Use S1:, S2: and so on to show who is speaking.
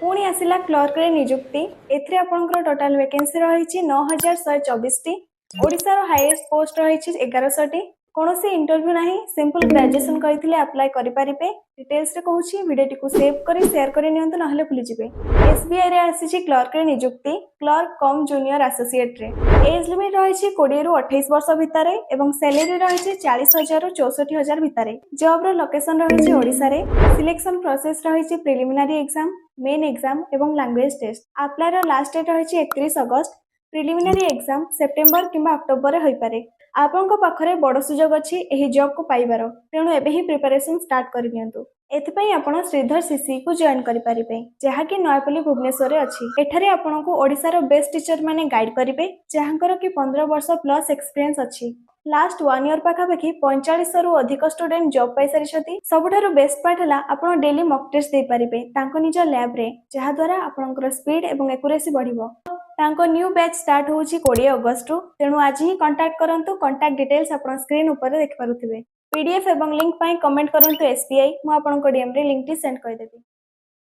S1: पुणी आसिला क्लर्क रे नियुक्ति एथरे आपनकर टोटल वैकेंसी रही 9124 टी ओडिसा रो हाईएस्ट पोस्ट रही 1100 टी कोनोसी इंटरव्यू नाही सिंपल ग्रेजुएशन करिथिले अप्लाई करि परिबे डिटेल्स रे कहूची वीडियो को सेव करी शेयर करी नियंतु नहले भूली जिवे एसबीआई रे आसीची क्लर्क रे नियुक्ति क्लर्क कम जूनियर एसोसिएट रे एज लिमिट रही 20 रु 28 वर्ष भितरे एवं सैलरी रही 40,000 रु 64,000 भितरे जॉब रो लोकेशन रही ओडिसा रे सिलेक्शन प्रोसेस रही प्रिलिमिनरी एग्जाम मेन एग्जाम एवं लैंग्वेज टेस्ट अप्लाई रो लास्ट डेट रही 31 अगस्त प्रिलिमिनरी एग्जाम सेप्टेम्बर किंबा अक्टोबर रे होई पारे आपनको पाखरे बड़ सुजोग अछि एही जॉब को पाइबार तेणु एबे ही प्रिपरेशन स्टार्ट करि नियंतु एथिपई आपण श्रीधर सीसी को जॉइन करि परिबे जहा कि नयपल्ली भुवनेश्वर रे अछि एठारे आपनको ओडिसा रो बेस्ट टीचर माने गाइड करिवे जहांकर कि 15 वर्ष प्लस एक्सपीरियंस अछि लास्ट 1 ईयर पाखापाखि 45 रु अधिक स्टूडेंट जॉब पाई सारिछथि सबठारु बेस्ट पार्ट हला आपण डेली मॉक टेस्ट दे परिबे तांको निज लैब रे जहा द्वारा आपनकर स्पीड एवं एक्यूरेसी बढ़िबो तांको न्यू बैच स्टार्ट होउची 20 अगस्त रु तेणु आज ही कांटेक्ट करंतु कांटेक्ट डिटेल्स आपण स्क्रीन ऊपर देख पारुथिबे पीडीएफ एवं लिंक पाई कमेंट करंतु एसबीआई मु आपनको डीएम रे लिंक टी सेंड कर देबी।